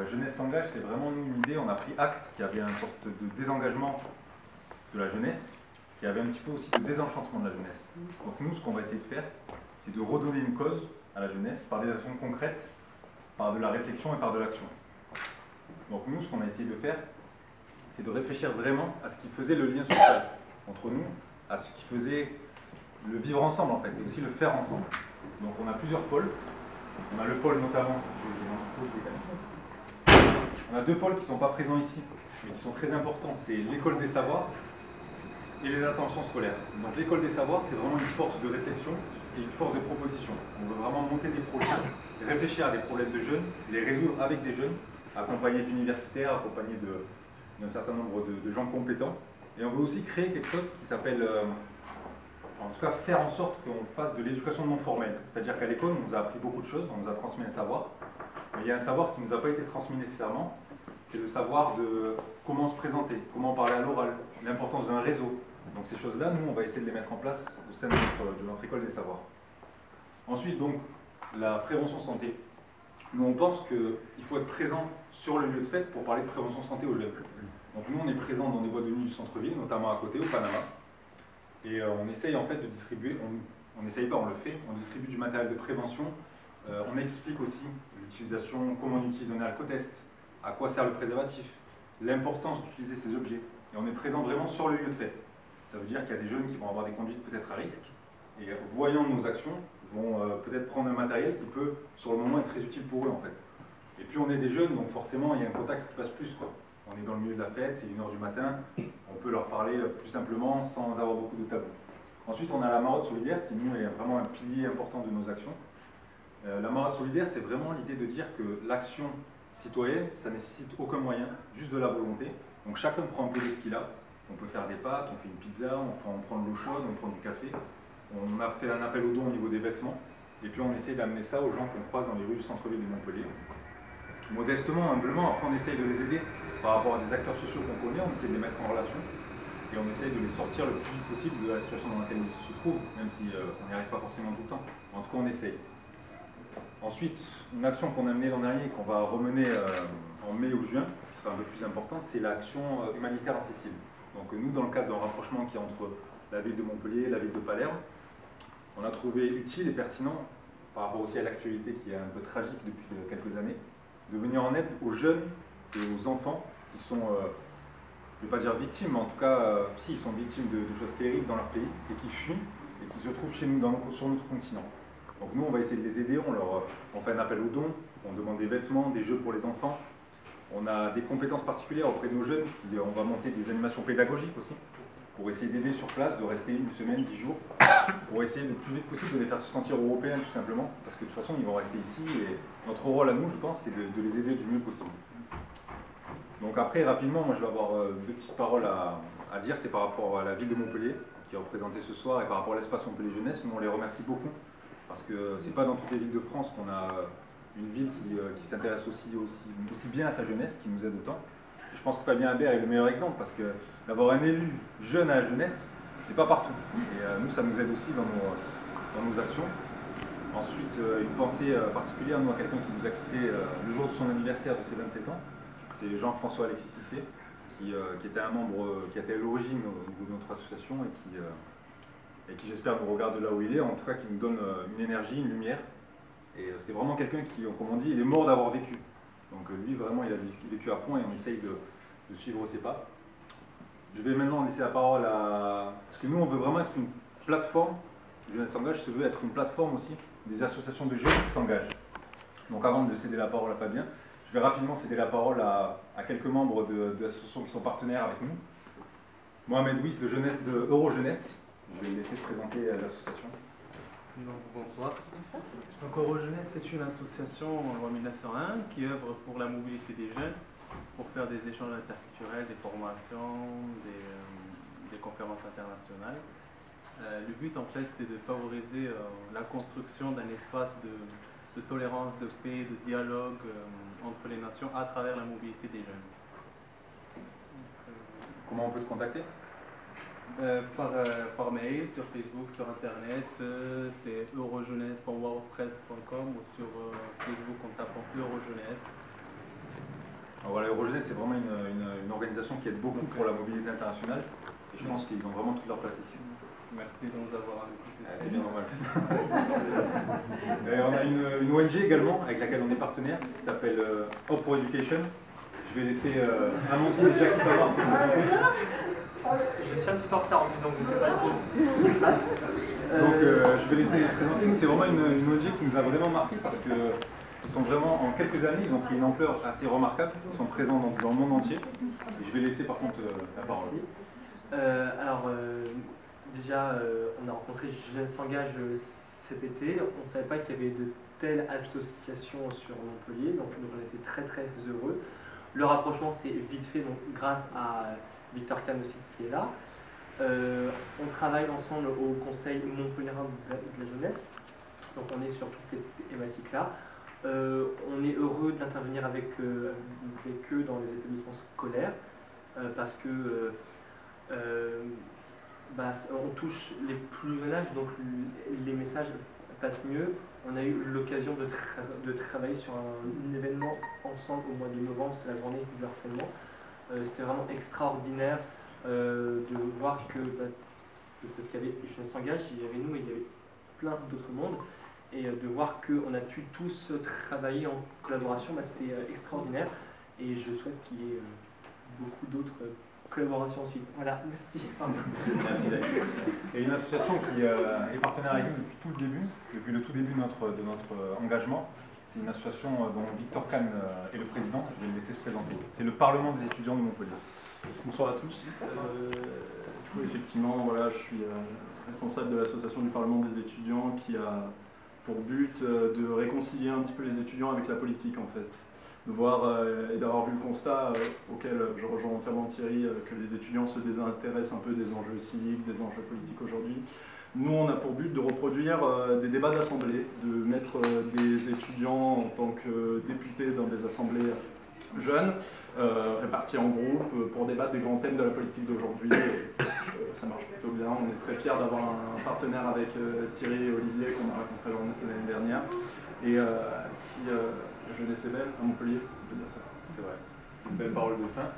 Jeunesse s'engage, c'est vraiment une idée, on a pris acte qu'il y avait une sorte de désengagement de la jeunesse, qu'il y avait un petit peu aussi de désenchantement de la jeunesse. Donc nous, ce qu'on va essayer de faire, c'est de redonner une cause à la jeunesse par des actions concrètes, par de la réflexion et par de l'action. Donc nous, ce qu'on a essayé de faire, c'est de réfléchir vraiment à ce qui faisait le lien social entre nous, à ce qui faisait le vivre ensemble en fait, et aussi le faire ensemble. Donc on a plusieurs pôles. On a le pôle notamment, on a deux pôles qui ne sont pas présents ici, mais qui sont très importants. C'est l'école des savoirs et les attentions scolaires. Donc l'école des savoirs, c'est vraiment une force de réflexion et une force de proposition. On veut vraiment monter des projets, réfléchir à des problèmes de jeunes, les résoudre avec des jeunes, accompagnés d'universitaires, accompagnés d'un certain nombre de gens compétents. Et on veut aussi créer quelque chose qui s'appelle, en tout cas faire en sorte qu'on fasse de l'éducation non formelle. C'est-à-dire qu'à l'école, on nous a appris beaucoup de choses, on nous a transmis un savoir, mais il y a un savoir qui ne nous a pas été transmis nécessairement, c'est le savoir de comment se présenter, comment parler à l'oral, l'importance d'un réseau. Donc ces choses-là, nous, on va essayer de les mettre en place au sein de notre école des savoirs. Ensuite, donc, la prévention santé. Nous, on pense qu'il faut être présent sur le lieu de fête pour parler de prévention santé aux jeunes. Donc nous, on est présent dans des boîtes de nuit du centre-ville, notamment à côté, au Panama. Et on essaye en fait de distribuer, on n'essaye pas, on le fait, on distribue du matériel de prévention. On explique aussi l'utilisation, comment on utilise un alcotest, à quoi sert le préservatif, l'importance d'utiliser ces objets. Et on est présent vraiment sur le lieu de fête. Ça veut dire qu'il y a des jeunes qui vont avoir des conduites peut-être à risque, et voyant nos actions, vont peut-être prendre un matériel qui peut, sur le moment, être très utile pour eux en fait. Et puis on est des jeunes, donc forcément il y a un contact qui passe plus, quoi. On est dans le milieu de la fête, c'est 1h du matin, on peut leur parler plus simplement sans avoir beaucoup de tabous. Ensuite, on a la marotte solidaire qui, nous, est vraiment un pilier important de nos actions. La marotte solidaire, c'est vraiment l'idée de dire que l'action citoyenne, ça ne nécessite aucun moyen, juste de la volonté. Donc chacun prend un peu de ce qu'il a. On peut faire des pâtes, on fait une pizza, on prend de l'eau chaude, on prend du café. On a fait un appel aux dons au niveau des vêtements. Et puis on essaie d'amener ça aux gens qu'on croise dans les rues du centre-ville de Montpellier. Modestement, humblement, après on essaye de les aider par rapport à des acteurs sociaux qu'on connaît, on essaie de les mettre en relation et on essaye de les sortir le plus vite possible de la situation dans laquelle ils se trouvent, même si on n'y arrive pas forcément tout le temps. En tout cas, on essaye. Ensuite, une action qu'on a menée l'an dernier, qu'on va remener en mai ou juin, qui sera un peu plus importante, c'est l'action humanitaire en Sicile. Donc nous, dans le cadre d'un rapprochement qui est entre la ville de Montpellier et la ville de Palerme, on a trouvé utile et pertinent, par rapport aussi à l'actualité qui est un peu tragique depuis quelques années, de venir en aide aux jeunes et aux enfants qui sont, je ne vais pas dire victimes, mais en tout cas, si, ils sont victimes de choses terribles dans leur pays et qui fuient et qui se trouvent chez nous, sur notre continent. Donc nous, on va essayer de les aider, on fait un appel aux dons, on demande des vêtements, des jeux pour les enfants. On a des compétences particulières auprès de nos jeunes, on va monter des animations pédagogiques aussi, pour essayer d'aider sur place, de rester une semaine, 10 jours, pour essayer le plus vite possible de les faire se sentir européens tout simplement, parce que de toute façon ils vont rester ici et notre rôle à nous, je pense, c'est de les aider du mieux possible. Donc après, rapidement, moi je vais avoir deux petites paroles à dire, c'est par rapport à la ville de Montpellier, qui est représentée ce soir, et par rapport à l'espace Montpellier Jeunesse. Nous on les remercie beaucoup, parce que c'est pas dans toutes les villes de France qu'on a une ville qui s'intéresse aussi bien à sa jeunesse, qui nous aide autant. Je pense que Fabien Habert est le meilleur exemple, parce que d'avoir un élu jeune à la jeunesse, c'est pas partout. Et nous, ça nous aide aussi dans nos actions. Ensuite, une pensée particulière, nous, à quelqu'un qui nous a quittés le jour de son anniversaire de ses 27 ans. C'est Jean-François Alexis Cissé, qui était un membre qui était à l'origine au niveau de notre association et qui j'espère nous regarde de là où il est, en tout cas qui nous donne une énergie, une lumière. Et c'était vraiment quelqu'un qui, comme on dit, il est mort d'avoir vécu. Donc lui, vraiment, il a vécu à fond et on essaye de suivre ses pas. Je vais maintenant laisser la parole à... Parce que nous, on veut vraiment être une plateforme, Jeunesse s'engage se veut être une plateforme aussi des associations de jeunes qui s'engagent. Donc avant de céder la parole à Fabien, je vais rapidement céder la parole à quelques membres d'associations qui sont partenaires avec nous. Mohamed Wiss de Eurojeunesse, je vais le laisser présenter l'association. Donc, bonsoir. Donc, Eurojeunesse, c'est une association en loi 1901 qui œuvre pour la mobilité des jeunes, pour faire des échanges interculturels, des formations, des conférences internationales. Le but, en fait, c'est de favoriser la construction d'un espace de tolérance, de paix, de dialogue entre les nations à travers la mobilité des jeunes. Comment on peut te contacter ? Par mail, sur Facebook, sur Internet, c'est eurojeunesse.wordpress.com ou sur Facebook en tapant Eurojeunesse. Eurojeunesse, c'est vraiment une organisation qui aide beaucoup pour la mobilité internationale. Et je pense qu'ils ont vraiment toute leur place ici. Merci de nous avoir écoutés. C'est bien normal. On a une ONG également avec laquelle on est partenaire qui s'appelle Hope for Education. Je vais laisser Amandine et Jacques savoir ce que vous pensez. Je suis un petit peu en retard en plus, donc je ne sais pas trop ce qui se passe. Donc je vais laisser les présenter. C'est vraiment une ONG qui nous a vraiment marqué parce que ils sont vraiment, en quelques années, ils ont pris une ampleur assez remarquable. Ils sont présents dans le monde entier. Et je vais laisser par contre la parole. Merci. Déjà, on a rencontré Jeunesse s'engage cet été. On ne savait pas qu'il y avait de telles associations sur Montpellier, donc on était très très heureux. Le rapprochement s'est vite fait donc, grâce à Victor Kahn aussi qui est là. On travaille ensemble au Conseil montpelliérain de la jeunesse, donc on est sur toutes ces thématiques-là. On est heureux d'intervenir avec eux dans les établissements scolaires parce que on touche les plus jeunes âges, donc les messages passent mieux. On a eu l'occasion de travailler sur un événement ensemble au mois de novembre, c'est la journée du harcèlement. C'était vraiment extraordinaire de voir que, parce qu'il y avait Jeunesse s'engage, il y avait nous et il y avait plein d'autres mondes, et de voir qu'on a pu tous travailler en collaboration, c'était extraordinaire, et je souhaite qu'il y ait beaucoup d'autres collaborations ensuite. Voilà, merci. Merci David. Il y a une association qui est partenaire avec nous depuis tout le début, depuis le tout début de notre engagement. C'est une association dont Victor Kahn est le président. Je vais le laisser se présenter. C'est le Parlement des étudiants de Montpellier. Bonsoir à tous. Du coup, effectivement, voilà, je suis responsable de l'association du Parlement des étudiants qui a pour but de réconcilier un petit peu les étudiants avec la politique en fait. De voir et d'avoir vu le constat auquel je rejoins entièrement Thierry, que les étudiants se désintéressent un peu des enjeux civiques, des enjeux politiques aujourd'hui. Nous, on a pour but de reproduire des débats d'assemblée, de mettre des étudiants en tant que députés dans des assemblées jeunes, répartis en groupes, pour débattre des grands thèmes de la politique d'aujourd'hui. Ça marche plutôt bien. On est très fiers d'avoir un partenaire avec Thierry et Olivier qu'on a rencontré l'année dernière et qui Jeunesse et belle à Montpellier, je veux dire ça. C'est vrai, c'est une belle parole de fin.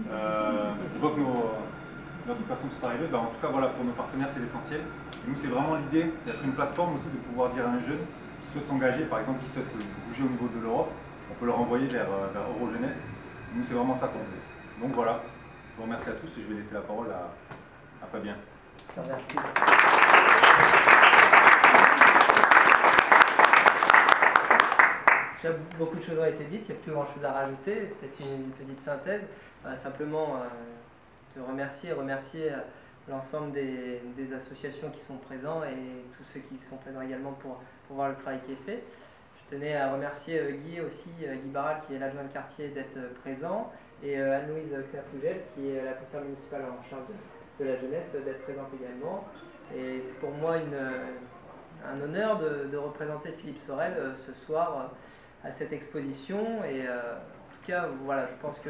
Je vois que notre personnes sont arrivées. En tout cas, voilà, pour nos partenaires, c'est l'essentiel. Nous, c'est vraiment l'idée d'être une plateforme aussi, de pouvoir dire à un jeune qui souhaite s'engager, par exemple, qui souhaite bouger au niveau de l'Europe, on peut le renvoyer vers Eurojeunesse. Nous, c'est vraiment ça qu'on veut. Donc voilà, je vous remercie à tous et je vais laisser la parole à Fabien. Merci. Déjà, beaucoup de choses ont été dites, il n'y a plus grand chose à rajouter, peut-être une petite synthèse. Simplement te remercier l'ensemble des associations qui sont présents et tous ceux qui sont présents également pour voir le travail qui est fait. Je tenais à remercier Guy aussi, Guy Barral qui est l'adjoint de quartier d'être présent et Anne-Louise Knapougel qui est la conseillère municipale en charge de la jeunesse d'être présente également. Et c'est pour moi un honneur de représenter Philippe Sorel ce soir à cette exposition et en tout cas voilà, je pense que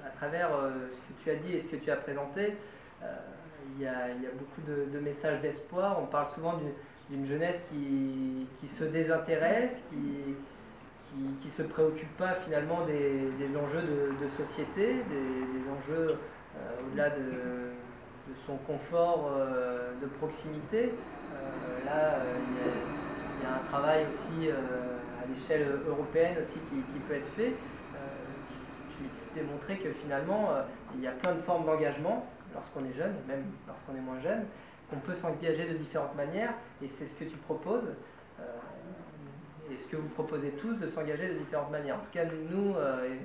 à travers ce que tu as dit et ce que tu as présenté, il y a beaucoup de messages d'espoir. On parle souvent d'une jeunesse qui se désintéresse, qui se préoccupe pas finalement des enjeux de société, des enjeux au-delà de son confort de proximité. Là, il y a un travail aussi à l'échelle européenne aussi qui peut être fait. Tu t'es montré que finalement, il y a plein de formes d'engagement lorsqu'on est jeune, et même lorsqu'on est moins jeune, qu'on peut s'engager de différentes manières, et c'est ce que tu proposes, et ce que vous proposez tous, de s'engager de différentes manières. En tout cas, nous,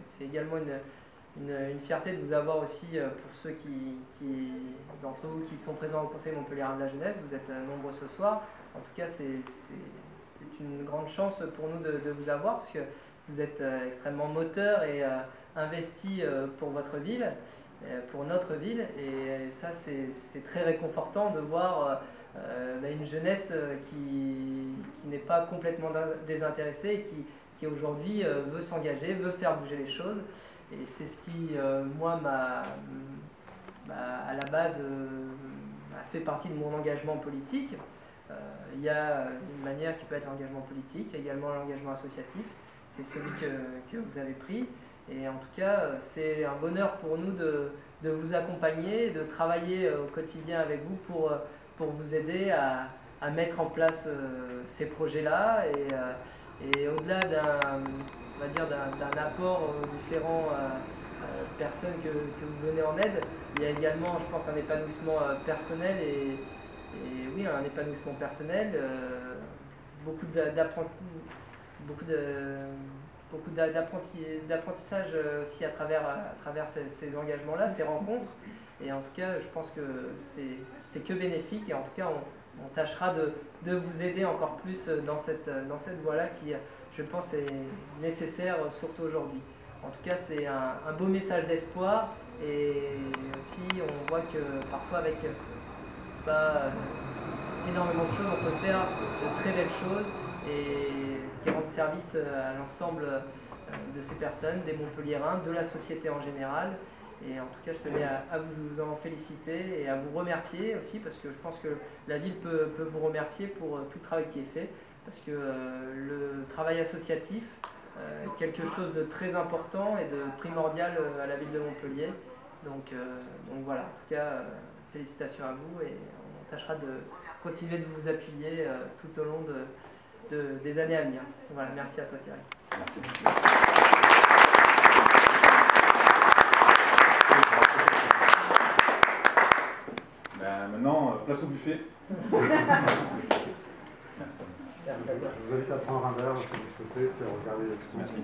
c'est également une fierté de vous avoir aussi pour ceux d'entre vous qui sont présents au Conseil montpelliérain de la jeunesse. Vous êtes nombreux ce soir. En tout cas, c'est une grande chance pour nous de vous avoir, parce que vous êtes extrêmement moteur et investi pour votre ville, pour notre ville, et ça c'est très réconfortant de voir une jeunesse qui n'est pas complètement désintéressée et qui aujourd'hui veut s'engager, veut faire bouger les choses, et c'est ce qui moi à la base a fait partie de mon engagement politique. Il y a une manière qui peut être l'engagement politique, il y a également l'engagement associatif, c'est celui que vous avez pris, Et en tout cas, c'est un bonheur pour nous de vous accompagner, de travailler au quotidien avec vous pour vous aider à mettre en place ces projets-là. Et au-delà d'un apport aux différentes personnes que vous venez en aide, il y a également, je pense, un épanouissement personnel et oui, un épanouissement personnel, beaucoup d'apprentissage aussi à travers ces engagements-là, ces rencontres. Et en tout cas, je pense que c'est que bénéfique et en tout cas, on tâchera de vous aider encore plus dans cette voie-là qui, je pense, est nécessaire surtout aujourd'hui. En tout cas, c'est un beau message d'espoir et aussi on voit que parfois avec pas énormément de choses, on peut faire de très belles choses et qui rendent service à l'ensemble de ces personnes, des Montpelliérains, de la société en général. Et en tout cas, je tenais à vous en féliciter et à vous remercier aussi parce que je pense que la ville peut vous remercier pour tout le travail qui est fait parce que le travail associatif est quelque chose de très important et de primordial à la ville de Montpellier. Donc voilà, en tout cas, félicitations à vous et on tâchera de continuer de vous appuyer tout au long des années à venir. Voilà, merci à toi Thierry. Merci. Maintenant, place au buffet. Merci à toi. Je vous invite à prendre un verre si vous souhaitez, puis à regarder. Merci.